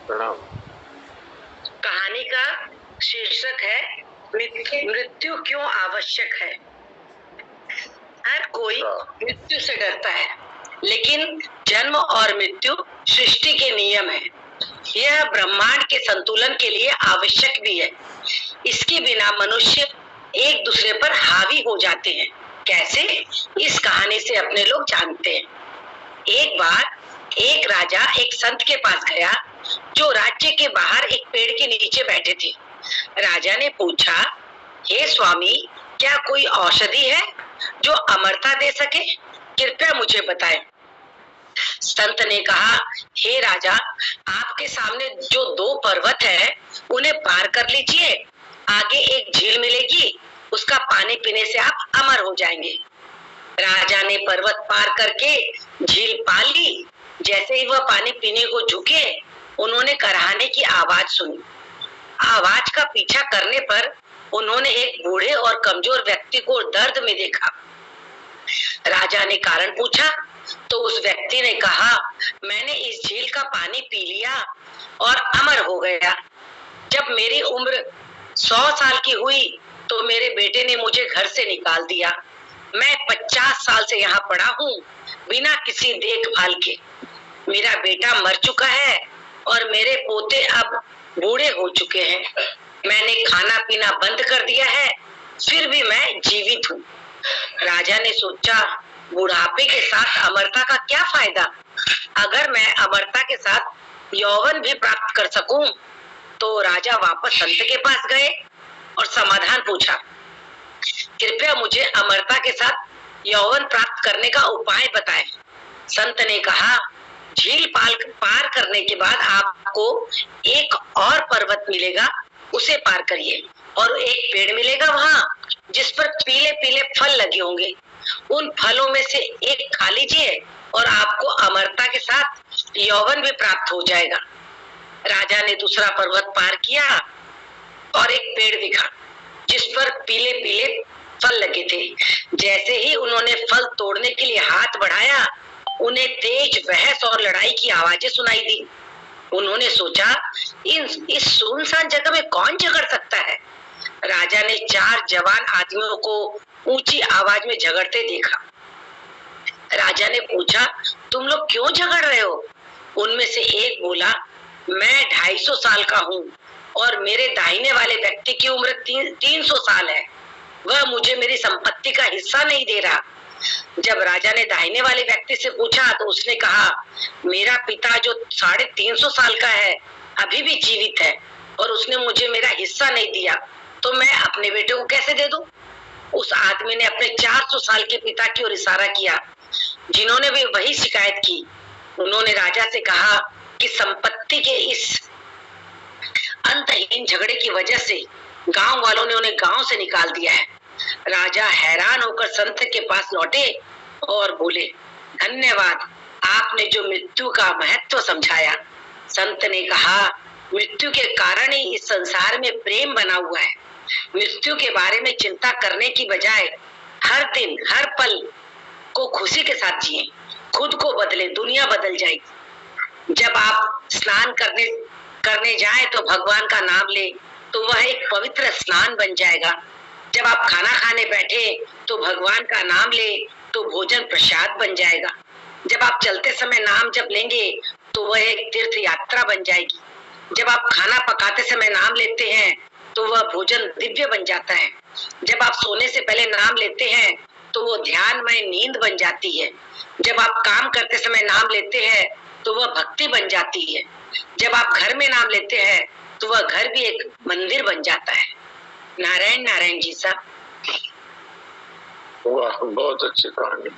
प्रणाम। कहानी का शीर्षक है मृत्यु क्यों आवश्यक है। हर कोई मृत्यु से डरता है, लेकिन जन्म और मृत्यु सृष्टि के नियम है। यह ब्रह्मांड के संतुलन के लिए आवश्यक भी है। इसके बिना मनुष्य एक दूसरे पर हावी हो जाते हैं। कैसे? इस कहानी से अपने लोग जानते हैं। एक बार एक राजा एक संत के पास गया, जो राज्य के बाहर एक पेड़ के नीचे बैठे थे। राजा ने पूछा, हे स्वामी, क्या कोई औषधि है जो अमरता दे सके? कृपया मुझे बताएं। संत ने कहा, हे राजा, आपके सामने जो 2 पर्वत है, उन्हें पार कर लीजिए। आगे एक झील मिलेगी, उसका पानी पीने से आप अमर हो जाएंगे। राजा ने पर्वत पार करके झील पा ली। जैसे ही वह पानी पीने को झुके, उन्होंने कराहने की आवाज सुनी। आवाज का पीछा करने पर उन्होंने एक बूढ़े और कमजोर व्यक्ति को दर्द में देखा। राजा ने कारण पूछा तो उस व्यक्ति ने कहा, मैंने इस झील का पानी पी लिया और अमर हो गया। जब मेरी उम्र 100 साल की हुई तो मेरे बेटे ने मुझे घर से निकाल दिया। मैं 50 साल से यहाँ पड़ा हूँ, बिना किसी देखभाल के। मेरा बेटा मर चुका है और मेरे पोते अब बूढ़े हो चुके हैं। मैंने खाना पीना बंद कर दिया है, फिर भी मैं जीवित हूँ। राजा ने सोचा, बुढ़ापे के साथ अमरता का क्या फायदा? अगर मैं अमरता के साथ यौवन भी प्राप्त कर सकूं, तो राजा वापस संत के पास गए और समाधान पूछा। कृपया मुझे अमरता के साथ यौवन प्राप्त करने का उपाय बताएं। संत ने कहा, झील पार करने के बाद आपको एक और पर्वत मिलेगा, उसे पार करिए और एक पेड़ मिलेगा वहां, जिस पर पीले पीले फल लगे होंगे। उन फलों में से एक खा लीजिए और आपको अमरता के साथ यौवन भी प्राप्त हो जाएगा। राजा ने दूसरा पर्वत पार किया और एक पेड़ दिखा, जिस पर पीले पीले फल लगे थे। जैसे ही उन्होंने फल तोड़ने के लिए हाथ बढ़ाया, उन्हें तेज बहस और लड़ाई की आवाजें सुनाई दी। उन्होंने सोचा, इस सुनसान जगह में कौन झगड़ सकता है। राजा ने 4 जवान आदमियों को ऊंची आवाज में झगड़ते देखा। राजा ने पूछा, तुम लोग क्यों झगड़ रहे हो? उनमें से एक बोला, मैं 250 साल का हूँ और मेरे दाहिने वाले व्यक्ति की उम्र 300 साल है। वह मुझे मेरी संपत्ति का हिस्सा नहीं दे रहा। जब राजा ने दाहिने वाले व्यक्ति से पूछा तो उसने कहा, मेरा पिता जो 350 साल का है अभी भी जीवित है और उसने मुझे मेरा हिस्सा नहीं दिया, तो मैं अपने बेटे को कैसे दे दूं? उस आदमी ने अपने 400 साल के पिता की ओर इशारा किया, जिन्होंने भी वही शिकायत की। उन्होंने राजा से कहा कि संपत्ति के इस अंतहीन झगड़े की वजह से गांव वालों ने उन्हें गांव से निकाल दिया है। राजा हैरान होकर संत के पास लौटे और बोले, धन्यवाद, आपने जो मृत्यु का महत्व समझाया। संत ने कहा, मृत्यु के कारण ही इस संसार में प्रेम बना हुआ है। मृत्यु के बारे में चिंता करने की बजाय हर दिन हर पल को खुशी के साथ जिए। खुद को बदले, दुनिया बदल जाएगी। जब आप स्नान करने जाएं तो भगवान का नाम ले, तो वह एक पवित्र स्नान बन जाएगा। जब आप खाना खाने बैठे तो भगवान का नाम ले, तो भोजन प्रसाद बन जाएगा। जब आप चलते समय नाम जप लेंगे तो वह एक तीर्थ यात्रा बन जाएगी। जब आप खाना पकाते समय नाम लेते हैं तो वह भोजन दिव्य बन जाता है। जब आप सोने से पहले नाम लेते हैं तो वो ध्यानमय नींद बन जाती है। जब आप काम करते समय नाम लेते हैं तो वह भक्ति बन जाती है। जब आप घर में नाम लेते हैं तो वह घर भी एक मंदिर बन जाता है। नारायण नारायण जी साहब। वाह, बहुत अच्छी कहानी।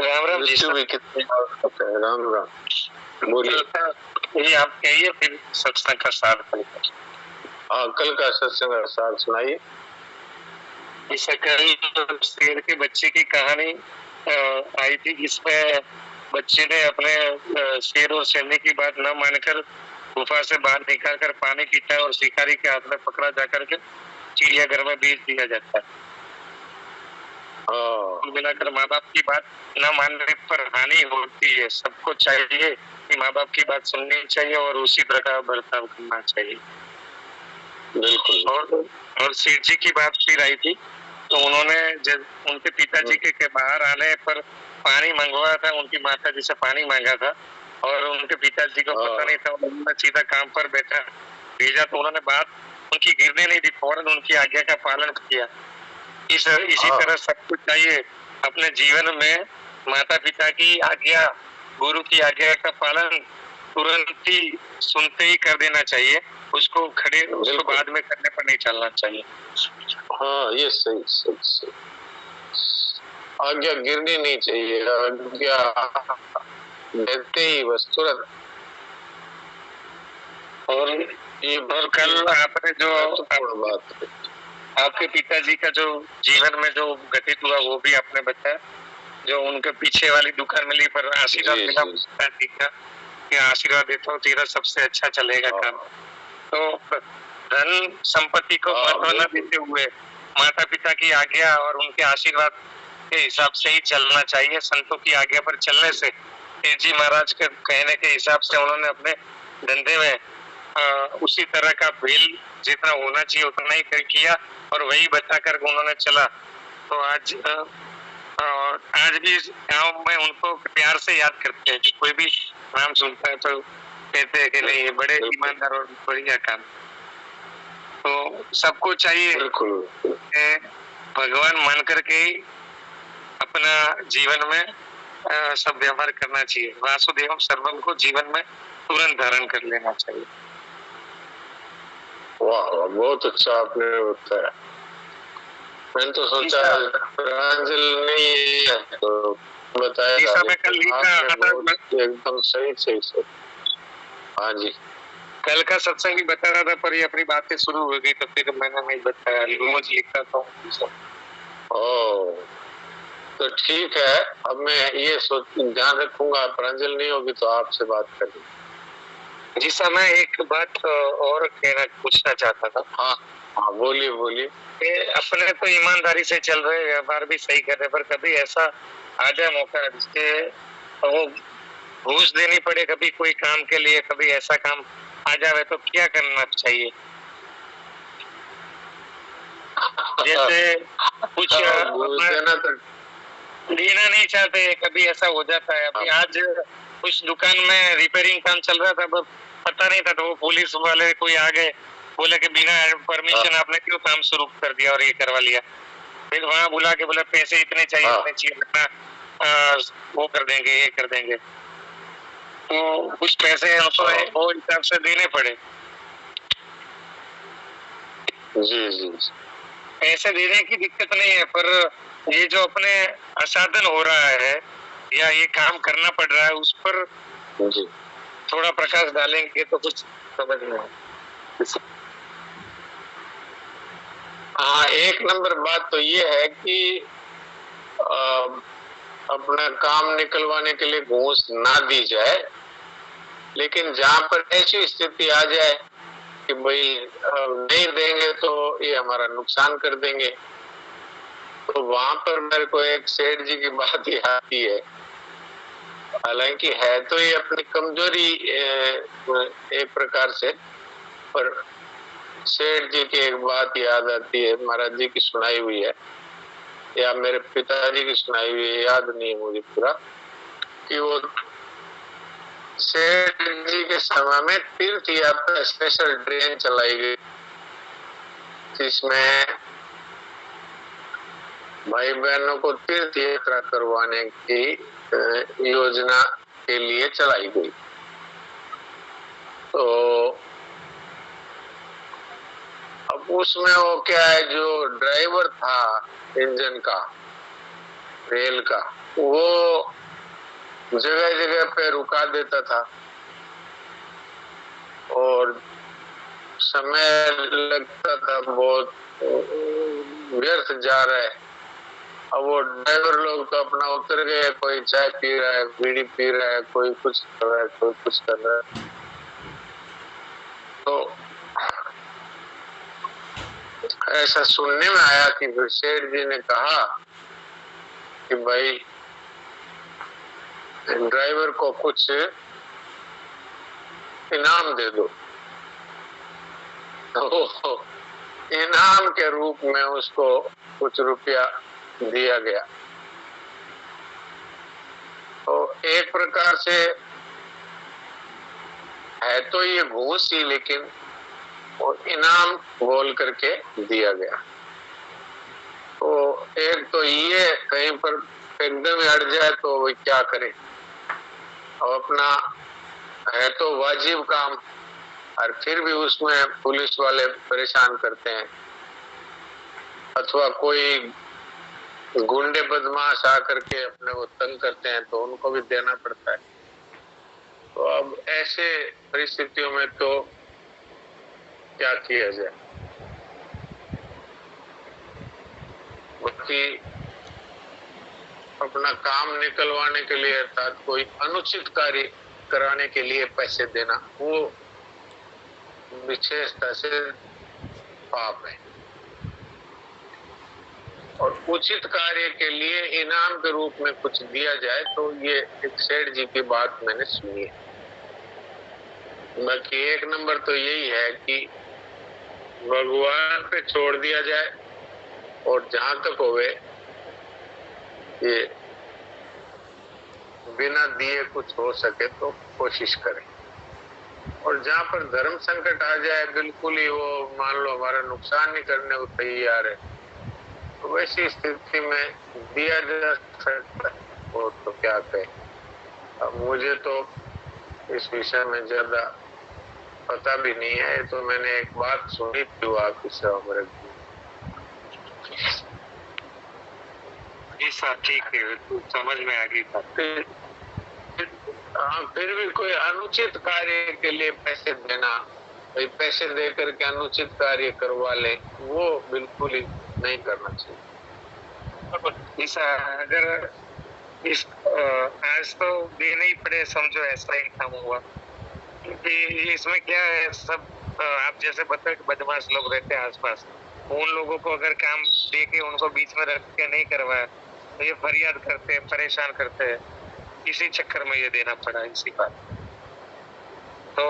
राम राम जी भी कितने राम राम बोलिए। ये आप कहिए, फिर सत्संग का सार करिए। हाँ, कल का सत्संग का सार सुनाइए। कल शेर के बच्चे की कहानी आई थी, जिसमें बच्चे ने अपने शेर और शेरनी की बात न मानकर गुफा से बाहर निकाल कर पानी पीता है और शिकारी के हाथ में पकड़ा जाकर के चिड़ियाघर में बेच दिया जाता है। हाँ कुल मिलाकर माँ बाप की बात न मानने पर हानि होती है। सबको चाहिए कि माँ बाप की बात सुननी चाहिए और उसी प्रकार बर्ताव करना चाहिए। बिल्कुल। और सेठ जी की बात फिर आई थी, तो उन्होंने जब उनके पिताजी के बाहर आने पर पानी मंगवाया था, उनकी माता जी से पानी मांगा था और उनके पिताजी को पता नहीं था, उन्होंने सीधा काम पर बैठा भेजा, तो उन्होंने बात उनकी गिरने नहीं दी, फौरन उनकी आज्ञा का पालन किया। इसी तरह सबको चाहिए अपने जीवन में माता पिता की आज्ञा, गुरु की आज्ञा का पालन तुरंत ही सुनते ही कर देना चाहिए, उसको बाद में करने पर नहीं चलना चाहिए। हाँ ये सही सही सही। आज्ञा गिरनी नहीं चाहिए, आज्ञा देते ही बस तुरंत। और कल आपने जो बात है, आपके पिताजी का जो जीवन में जो घटित हुआ वो भी आपने बताया, जो उनके पीछे वाली दुकान मिली पर आशीर्वाद मिला पिताजी का कि आशीर्वाद देता हूँ तेरा सबसे अच्छा चलेगा काम। तो धन संपत्ति को महत्व न देते हुए माता पिता की आज्ञा और उनके आशीर्वाद के हिसाब से ही चलना चाहिए। संतों की आज्ञा पर चलने से तेज जी महाराज के कहने के हिसाब से उन्होंने अपने धंधे में उसी तरह का बिल जितना होना चाहिए उतना ही किया और वही बता कर उन्होंने चला। तो आज भी गांव में उनको प्यार से याद करते हैं, कोई भी नाम सुनता है तो कहते हैं कि नहीं ये बड़े ईमानदार और बढ़िया काम। तो सबको चाहिए भगवान मान करके ही अपना जीवन में सब व्यवहार करना चाहिए। वासुदेव सर्वम को जीवन में तुरंत धारण कर लेना चाहिए। वाह बहुत अच्छा आपने बताया। मैंने तो सोचा नहीं है तो बताया एकदम सही सही सही। हाँ जी कल का सत्संग भी बता रहा था पर ये अपनी बातें शुरू हो गई तो फिर मैंने नहीं बताया, रोज लिखता था। ओ तो ठीक है, अब मैं ये ध्यान रखूंगा, प्रांजल नहीं होगी तो आपसे बात करूंगा। जी सर मैं एक बात और पूछना चाहता था। हाँ हाँ बोलिए बोलिए। अपने तो ईमानदारी से चल रहे, व्यापार भी सही कर रहे, पर कभी ऐसा आ जाए मौका जिसके वो घूस देनी पड़े कभी कोई काम के लिए, कभी ऐसा काम आ जाए तो क्या करना चाहिए? जैसे कुछ देना नहीं चाहते, कभी ऐसा हो जाता है। अभी आज कुछ दुकान में रिपेयरिंग काम चल रहा था, पता नहीं था तो वो पुलिस वाले कोई आ गए, बोले कि बिना परमिशन आपने क्यों काम शुरू कर दिया और ये करवा लिया। फिर वहाँ बुला के बोले पैसे इतने चाहिए इतने चाहिए, इतना वो कर देंगे ये कर देंगे। तो कुछ पैसे हमको वो हिसाब से देने पड़े। जी जी पैसे देने की दिक्कत नहीं है, पर ये जो अपने असाधन हो रहा है या ये काम करना पड़ रहा है उस पर थोड़ा प्रकाश डालेंगे तो कुछ समझ में आए। हाँ एक नंबर बात तो ये है कि अपना काम निकलवाने के लिए घूस ना दी जाए, लेकिन जहाँ पर ऐसी स्थिति आ जाए कि भाई नहीं देंगे तो ये हमारा नुकसान कर देंगे, तो वहां पर मेरे को एक सेठ जी की बात ही आती है। हालांकि है तो ये अपनी कमजोरी एक प्रकार से, पर सेठ जी की एक बात याद आती है, महाराज जी की सुनाई हुई है या मेरे पिताजी की सुनाई हुई है, याद नहीं है मुझे पूरा, कि वो सेठ जी के समय में तीर्थ यात्रा स्पेशल ट्रेन चलाई गई, जिसमें भाई बहनों को तीर्थ यात्रा करवाने की योजना के लिए चलाई गई। तो अब उसमें वो क्या है, जो ड्राइवर था इंजन का, रेल का, वो जगह जगह पे रुका देता था और समय लगता था, बहुत व्यर्थ जा रहा है। अब वो ड्राइवर लोग तो अपना उतर गए, कोई चाय पी रहा है, बीड़ी पी रहा है, कोई कुछ कर रहा है, कोई कुछ कर रहा है। तो ऐसा सुनने में आया कि सेठ जी ने कहा कि भाई ड्राइवर को कुछ इनाम दे दो। तो इनाम के रूप में उसको कुछ रुपया दिया गया। तो एक प्रकार से है तो ये घूस ही, लेकिन वो इनाम बोल करके दिया गया। तो एक तो ये कहीं पर एकदम ही अड़ जाए तो वो क्या करे। और अपना है तो वाजिब काम, और फिर भी उसमें पुलिस वाले परेशान करते हैं, अथवा कोई गुंडे बदमाश आकर के अपने को तंग करते हैं तो उनको भी देना पड़ता है। तो अब ऐसे परिस्थितियों में तो क्या किया जाए। बाकी अपना काम निकलवाने के लिए अर्थात कोई अनुचित कार्य कराने के लिए पैसे देना, वो विशेषता से पाप है। और उचित कार्य के लिए इनाम के रूप में कुछ दिया जाए तो ये एक सेठ जी की बात मैंने सुनी है। बाकी एक नंबर तो यही है कि भगवान पे छोड़ दिया जाए, और जहां तक होवे ये बिना दिए कुछ हो सके तो कोशिश करें। और जहां पर धर्म संकट आ जाए, बिल्कुल ही वो मान लो हमारा नुकसान नहीं करने को तैयार है, तो वैसी स्थिति में दिया जा सकता है। और तो क्या कहे, अब मुझे तो इस विषय में ज्यादा पता भी नहीं है। तो मैंने एक बात सुनी थी आपसे हमारे। जी सर, ठीक है, तो समझ में आ गई बात। फिर भी कोई अनुचित कार्य के लिए पैसे देना, भाई पैसे दे करके अनुचित कार्य करवा ले, वो बिल्कुल ही नहीं करना चाहिए। इस अगर इस आज तो देने ही पड़े, समझो ऐसा ही काम हुआ। क्योंकि इसमें क्या है, सब आप जैसे बताए कि बदमाश लोग रहते हैं आसपास, उन लोगों को अगर काम दे के उनको बीच में रख के नहीं करवाया तो ये फरियाद करते हैं, परेशान करते हैं। इसी चक्कर में ये देना पड़ा, इसी बात। तो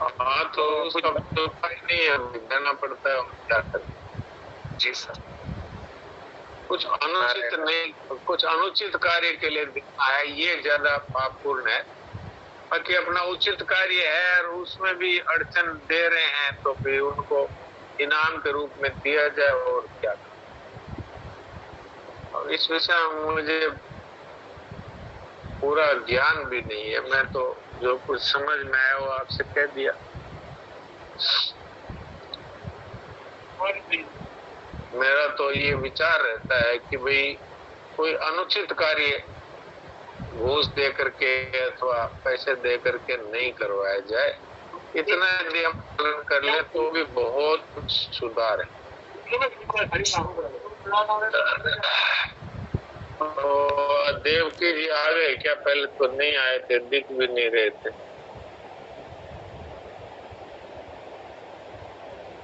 हाँ, तो उसका तो उपाय नहीं है, देना पड़ता है, क्या करें। जी सर, कुछ अनुचित नहीं, कुछ अनुचित कार्य के लिए देना है, ये ज्यादा पापपूर्ण है। बाकी अपना उचित कार्य है और उसमें भी अड़चन दे रहे हैं तो फिर उनको इनाम के रूप में दिया जाए, और क्या। और इस विषय में मुझे पूरा ज्ञान भी नहीं है, मैं तो जो कुछ समझ में आया वो आपसे कह दिया। मेरा तो ये विचार रहता है कि भाई कोई अनुचित कार्य घूस दे करके अथवा पैसे दे करके नहीं करवाया जाए। इतना यदि हम पालन कर ले तो भी बहुत कुछ सुधार है। तो देवकी जी आ गए क्या? पहले तो नहीं आए थे, दिख भी नहीं रहे थे।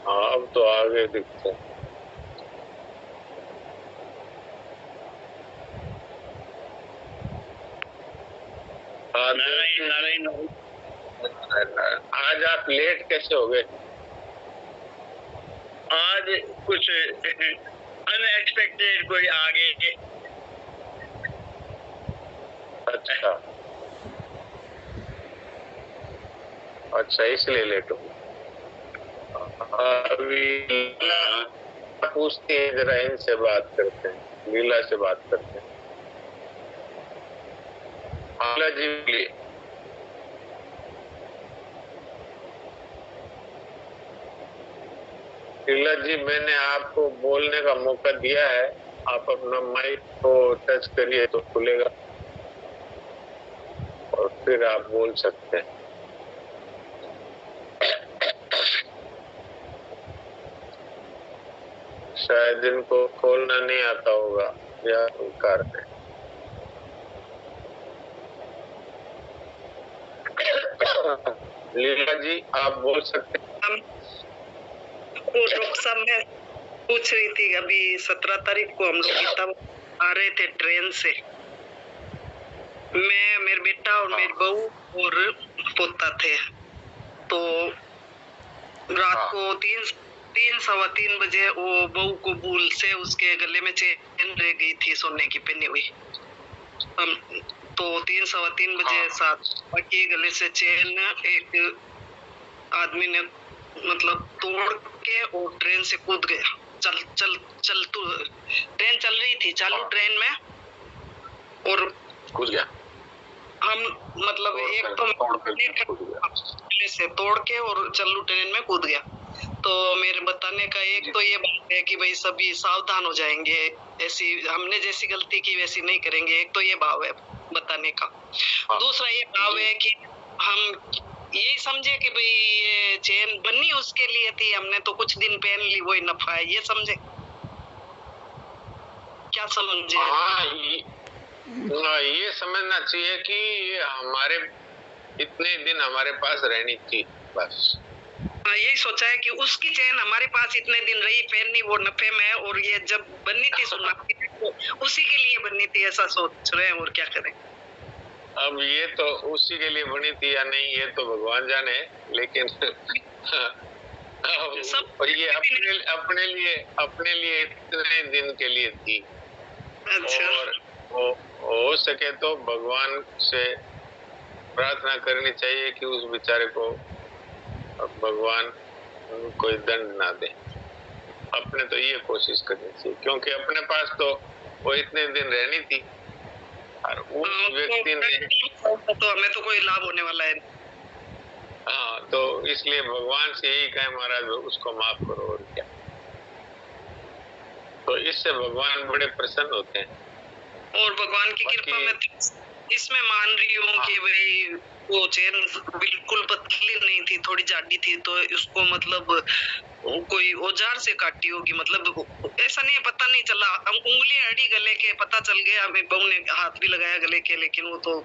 हाँ, अब तो आ गए दिखते। आज आप लेट कैसे हो गए? आज कुछ अनएक्सपेक्टेड कोई आ गए। अच्छा अच्छा, इसलिए लेट हो। अभी पूछते हैं, जरा इनसे बात करते हैं, लीला से बात करते हैं। लीला जी, लीला जी, मैंने आपको बोलने का मौका दिया है, आप अपना माइक को टच करिए तो खुलेगा और फिर आप बोल सकते हैं। शायद इनको खोलना नहीं आता होगा या कारण है। लीला जी, आप बोल सकते हैं। वो सब मैं पूछ रही थी, अभी 17 तारीख को हम लोग गीता आ रहे थे ट्रेन से। मैं, मेरे बेटा और मेरी बहू और पोता थे। तो रात को 3 3 सवा 3 बजे वो बहू को भूल से उसके गले में चेन रह गई थी सोने की पहनी हुई। तो 3 सवा 3 बजे साथ के गले से चेन एक आदमी ने मतलब तोड़ के और ट्रेन से कूद गया। ट्रेन चल रही थी चालू ट्रेन में और कूद गया। हम मतलब एक तो गले से तोड़ के और चालू ट्रेन में कूद गया। तो मेरे बताने का एक तो ये बात है कि भाई सभी सावधान हो जाएंगे, ऐसी हमने जैसी गलती की वैसी नहीं करेंगे। एक तो ये भाव है बताने का। दूसरा ये भाव है कि हम यही समझे कि भाई ये चेन बनी उसके लिए थी, हमने तो कुछ दिन पहन ली, वही नफा है, ये समझे। क्या समझे? ये समझना चाहिए कि ये हमारे इतने दिन हमारे पास रहनी थी बस। यही सोचा है कि उसकी चेन हमारे पास इतने दिन रही, पहननी वो नफे में, और ये जब बननी थी सुना तो उसी के लिए बननी थी, ऐसा सोच रहे हैं। और क्या करें? अब ये तो उसी के लिए बनी थी या नहीं ये तो भगवान जाने, लेकिन ये अपने लिए इतने दिन के लिए थी। अच्छा। और हो सके तो भगवान से प्रार्थना करनी चाहिए कि उस बेचारे को भगवान कोई दंड ना दे। अपने तो ये कोशिश करनी चाहिए, क्योंकि अपने पास तो वो इतने दिन रहनी थी और उस व्यक्ति ने तो हमें तो कोई लाभ होने वाला है। हाँ, तो इसलिए भगवान से यही कहे महाराज उसको माफ करो और क्या। तो इससे भगवान बड़े प्रसन्न होते हैं। और भगवान की कृपा में इसमें मान रही हूँ कि भाई वो चेन बिल्कुल पतली नहीं थी, थोड़ी जाडी थी, तो उसको मतलब कोई औजार से काटी होगी। मतलब ऐसा नहीं है, पता नहीं चला। हम उंगली अड़ी गले के, पता चल गया। हमें बहू ने हाथ भी लगाया गले के, लेकिन वो तो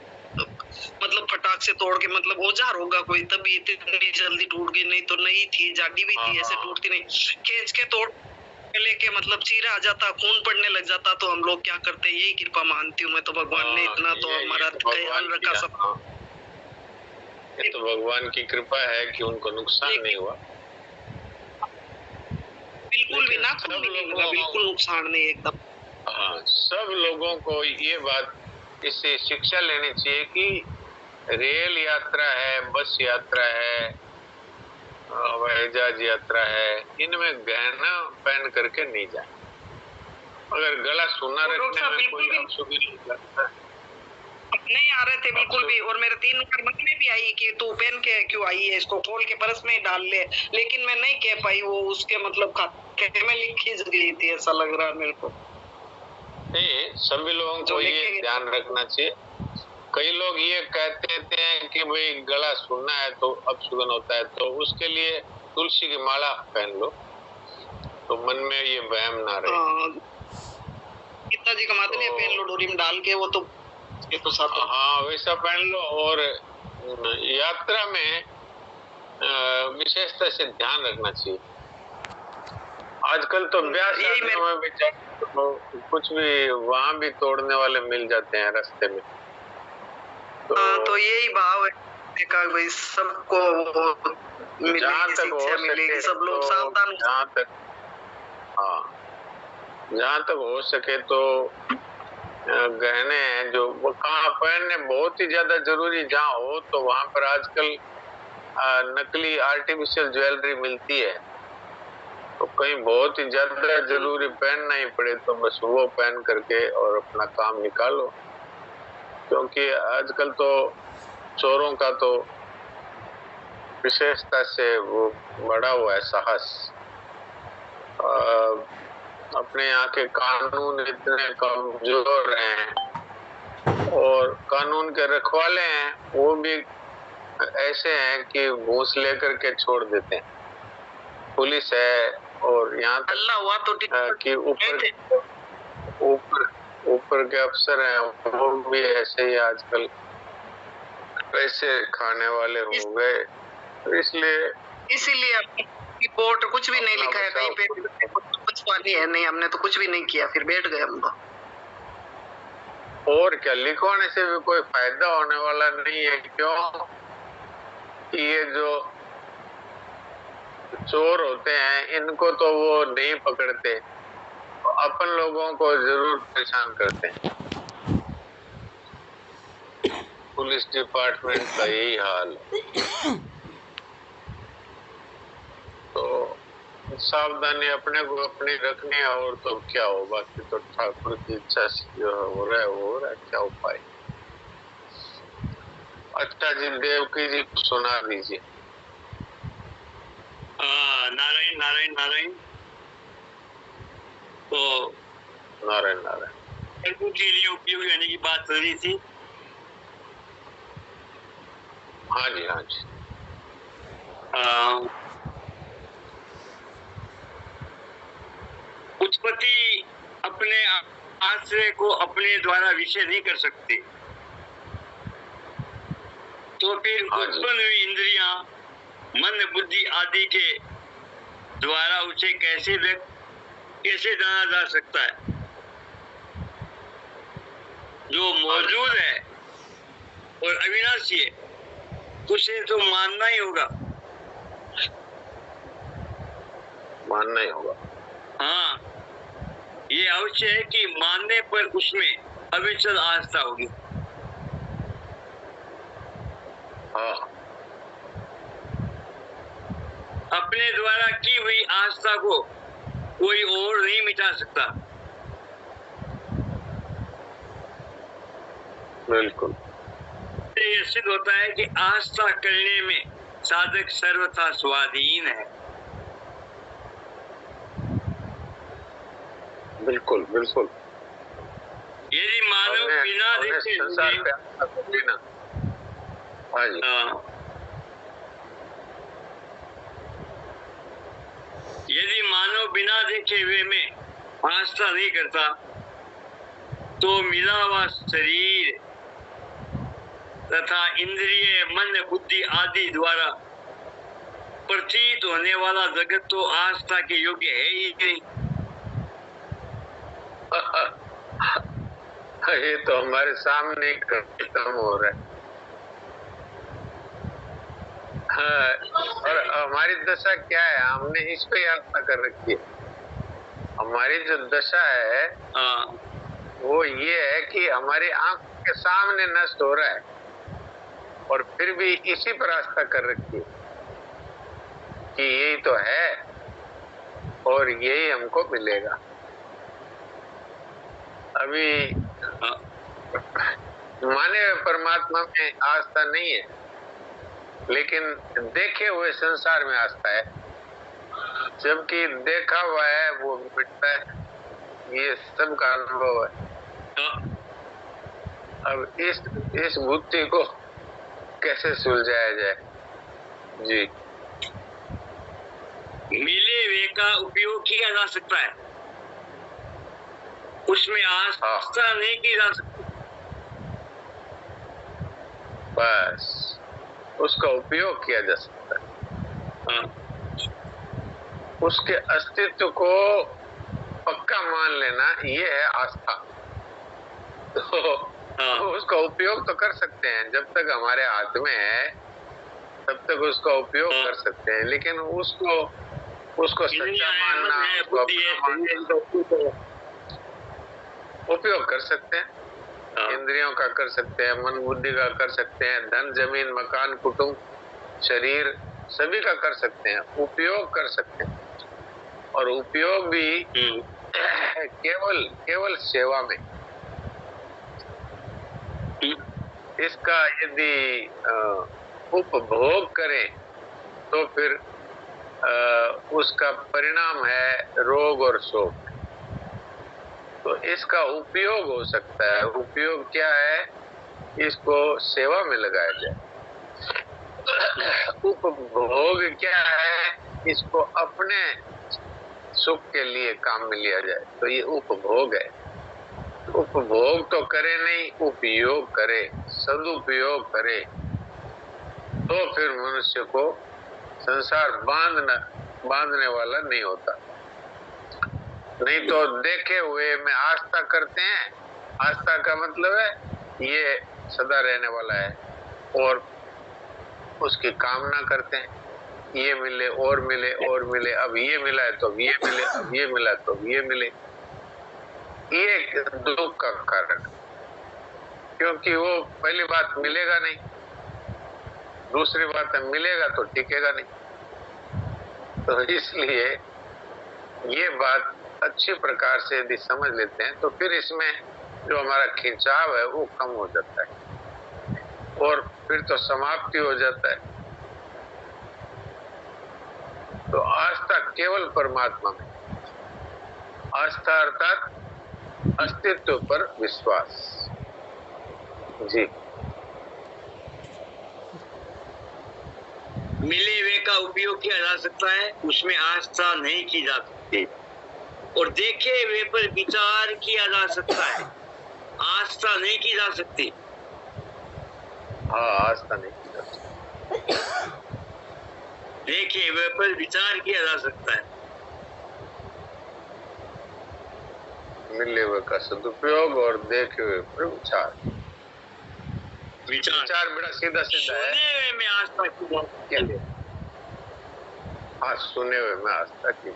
मतलब फटाक से तोड़ के, मतलब औजार होगा कोई, तभी इतनी जल्दी टूट गई। नहीं तो नहीं थी, जाडी भी थी, ऐसे टूटती नहीं। खींच के तोड़ गले के मतलब चीरा आ जाता, खून पड़ने लग जाता, तो हम लोग क्या करते? यही कृपा मानती हूँ मैं तो। भगवान ने इतना तो हमारा ख्याल रखा सब। ये तो भगवान की कृपा है कि उनको नुकसान नहीं हुआ। बिल्कुल भी ना, बिल्कुल नुकसान नहीं एकदम। हाँ, सब लोगों को ये बात इससे शिक्षा लेनी चाहिए कि रेल यात्रा है, बस यात्रा है, हवाई जहाज यात्रा है, इनमें गहना पहन करके नहीं जाए। अगर गला सुना रखने में कोई अशुभ नहीं लगता है। नहीं आ रहे थे बिल्कुल भी। और मेरे 3 बार मन में भी आई कि तू पहन के क्यों आई है, इसको खोल के पर्स में डाल ले, लेकिन मैं नहीं कह पाई। वो उसके मतलब खाते में लिखी गई थी, ऐसा लग रहा है मेरे को। नहीं, सभी लोगों को ये ध्यान रखना चाहिए। कई लोग ये कहते हैं कि भाई गला सुनना है तो अपशुगन होता है, तो उसके लिए तुलसी की माला पहन लो, तो मन में ये वहम ना रहे। पिताजी कमाते हैं, पहन लो डोरी में डाल के, वो तो ये तो साथ। हाँ, वैसा पहन लो। और यात्रा में विशेषता से ध्यान रखना चाहिए। आजकल तो ब्याह शादियों में भी कुछ भी वहाँ भी तोड़ने वाले मिल जाते हैं रास्ते में। तो यही भाव है का भाई सबको जहाँ तक हो सके, सब लोग सावधान। जहाँ तक हो सके तो गहने हैं जो वो कहाँ पहनने बहुत ही ज्यादा जरूरी जहाँ हो, तो वहाँ पर आजकल नकली आर्टिफिशियल ज्वेलरी मिलती है। तो कहीं बहुत ही ज्यादा जरूरी पहनना ही पड़े तो बस वो पहन करके और अपना काम निकालो, क्योंकि आजकल तो चोरों का तो विशेषता से वो बढ़ा हुआ है साहस। अपने यहाँ के कानून इतने कमजोर हैं और कानून के रखवाले हैं वो भी ऐसे हैं कि घूस लेकर के छोड़ देते हैं। पुलिस है और यहाँ तक हुआ तो कि ऊपर के अफसर हैं वो भी ऐसे ही आजकल पैसे खाने वाले हो गए। तो इसीलिए रिपोर्ट कुछ भी नहीं लिखा है कहीं पे, कुछ बात है नहीं, हमने तो कुछ भी नहीं किया, फिर बैठ गए हम तो। और क्या, लिखवाने से भी कोई फायदा होने वाला नहीं है। क्यों कि ये जो चोर होते हैं इनको तो वो नहीं पकड़ते, तो अपन लोगों को जरूर परेशान करते हैं। पुलिस डिपार्टमेंट का यही हाल है। तो सावधानी अपने को अपनी रखनी है, और तो क्या हो, बाकी तो ठाकुर की इच्छा से जो हो रहा है वो हो रहा है, क्या उपाय। अच्छा जी, देवकी जी को सुना दीजिए। नारायण नारायण नारायण। तो नारायण नारायण। प्रभु के लिए उपयोगी होने की बात हो रही थी। हाँ जी, हाँ जी। उत्पत्ति अपने आश्रय को अपने द्वारा विषय नहीं कर सकते, तो फिर हाँ जी। उत्पन्न हुई इंद्रियां मन बुद्धि आदि के द्वारा उसे कैसे जाना जा सकता है? जो मौजूद है और अविनाशी है उसे तो मानना ही होगा। मानना ही होगा। हाँ, ये अवश्य है कि मानने पर उसमें अविचल आस्था होगी। हाँ, अपने द्वारा की हुई आस्था को कोई और नहीं मिटा सकता। बिल्कुल। ये सिद्ध होता है कि आस्था करने में साधक सर्वथा स्वाधीन है। बिल्कुल बिल्कुल। यदि मानव बिना देखे संसार पे आस्था होगी ना। हाँ जी। यदि मानव बिना देखे हुए में आस्था नहीं करता तो मिला हुआ शरीर तथा इंद्रिय मन बुद्धि आदि द्वारा प्रतीत होने वाला जगत तो आस्था के योग्य है ही नहीं। ये तो हमारे सामने ही खत्म हो रहा है। हाँ, और हमारी दशा क्या है, हमने इस पे आस्था कर रखी है। हमारी जो दशा है वो ये है कि हमारी आंख के सामने नष्ट हो रहा है, और फिर भी इसी पर आस्था कर रखी है कि यही तो है और यही हमको मिलेगा। अभी माने परमात्मा में आस्था नहीं है, लेकिन देखे हुए संसार में आस्था है, जबकि देखा हुआ है वो मिटता है। ये सबका अनुभव है। अब इस बुद्धि को कैसे सुलझाया जाए जी। मिले वे का उपयोग किया जा सकता है, उसमें आस्था नहीं की जा सकती। बस उसका उपयोग किया जा सकता है। उसके अस्तित्व को पक्का मान लेना, ये है आस्था। तो उसका उपयोग तो कर सकते हैं, जब तक हमारे हाथ में है तब तक उसका उपयोग कर सकते हैं, लेकिन उसको सच्चा मानना, उपयोग कर सकते हैं। इंद्रियों का कर सकते हैं, मन बुद्धि का कर सकते हैं, धन जमीन मकान कुटुंब शरीर सभी का कर सकते हैं, उपयोग कर सकते हैं। और उपयोग भी केवल सेवा में। इसका यदि उपभोग करें तो फिर उसका परिणाम है रोग और शोक। तो इसका उपयोग हो सकता है। उपयोग क्या है, इसको सेवा में लगाया जाए। उपभोग क्या है, इसको अपने सुख के लिए काम में लिया जाए, तो ये उपभोग है। उपभोग तो करे नहीं, उपयोग करे, सदुपयोग करे, तो फिर मनुष्य को संसार बांधने वाला नहीं होता। नहीं तो देखे हुए में आस्था करते हैं आस्था का मतलब है ये सदा रहने वाला है और उसकी कामना करते हैं, ये मिले और मिले और मिले, अब ये मिला है तो अब ये मिले, अब ये मिला तो अब ये मिले। ये दुख का कारण, क्योंकि वो पहली बात मिलेगा नहीं, दूसरी बात है मिलेगा तो टिकेगा नहीं। तो इसलिए ये बात अच्छी प्रकार से यदि समझ लेते हैं तो फिर इसमें जो हमारा खिंचाव है वो कम हो जाता है और फिर तो समाप्ति हो जाता है। तो आस्था केवल परमात्मा में, आस्था अर्थात अस्तित्व पर विश्वास। जी, मिले हुए का उपयोग किया जा सकता है, उसमें आस्था नहीं की जा सकती। और देखे हुए पर विचार किया जा सकता है, आस्था नहीं की जा सकती। हाँ, आस्था नहीं की जा सकती। देखे हुए पर विचार किया जा सकता है। मिले हुए का सदुपयोग और देखे हुए पर विचार। विचार बड़ा सीधा सीधा है। सुने हुए में आस्था की जा सकती है। हाँ, सुने हुए में आस्था की,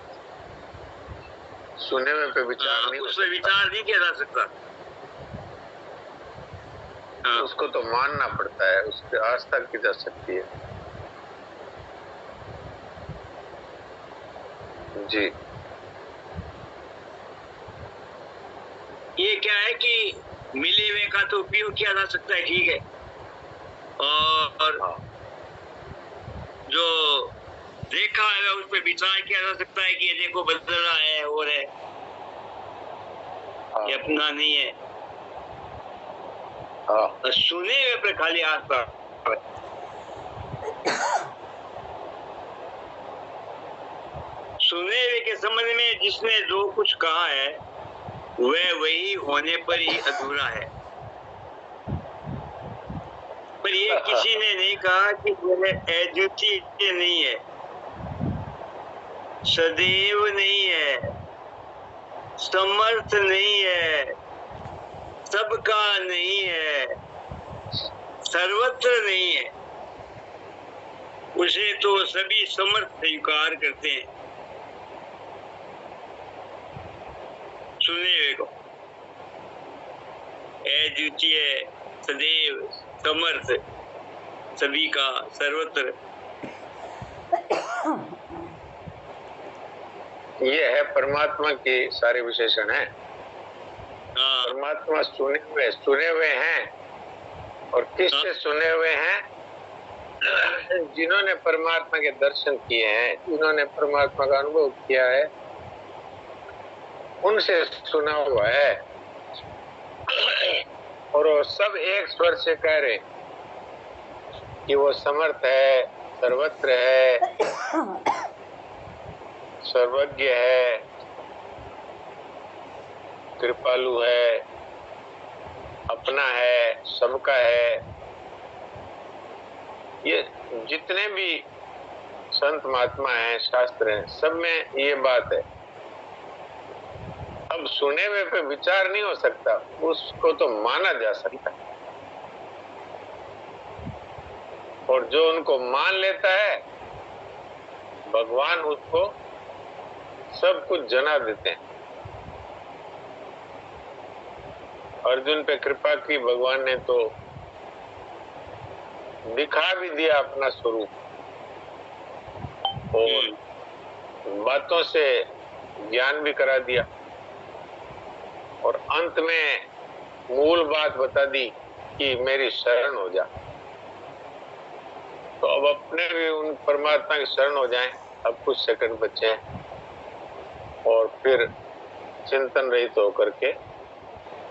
सुने हुए पे विचार नहीं, उसमें विचार नहीं किया जा सकता। उसको तो मानना पड़ता है, उस पर आस्था की जा सकती है। जी, ये क्या है कि मिले हुए का तो उपयोग किया जा सकता है, ठीक है, और जो देखा है उस पर विचार किया जा सकता है कि ये देखो बदल रहा है और है, ये अपना नहीं है। सुने हुए पर खाली आस्था। सुने हुए के संबंध में जिसने जो कुछ कहा है वह वही होने पर ही अधूरा है। पर ये किसी ने नहीं कहा कि वह अद्वितीय नहीं है, सदैव नहीं है, समर्थ नहीं है, सबका नहीं है, सर्वत्र नहीं है। उसे तो सभी समर्थ स्वीकार करते हैं, सुने हुए को। अद्वितीय, सदैव, समर्थ, सभी का, सर्वत्र। ये है परमात्मा की सारे विशेषण है। परमात्मा सुने हुए हैं, और किससे सुने हुए हैं? जिन्होंने परमात्मा के दर्शन किए हैं, जिन्होंने परमात्मा का अनुभव किया है, उनसे सुना हुआ है। और वो सब एक स्वर से कह रहे कि वो समर्थ है, सर्वत्र है, सर्वज्ञ है, कृपालु है, अपना है, सबका है। ये जितने भी संत महात्मा हैं, शास्त्र हैं, सब में ये बात है। अब सुने हुए पे विचार नहीं हो सकता, उसको तो माना जा सकता है। और जो उनको मान लेता है, भगवान उसको सब कुछ जना देते हैं। अर्जुन पे कृपा की भगवान ने तो दिखा भी दिया अपना स्वरूप, और बातों से ज्ञान भी करा दिया, और अंत में मूल बात बता दी कि मेरी शरण हो जा। तो अब अपने भी उन परमात्मा की शरण हो जाएं। अब कुछ सेकंड बचे हैं, और फिर चिंतन रहित होकर के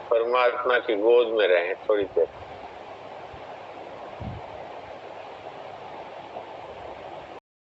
परमात्मा की गोद में रहें थोड़ी देर।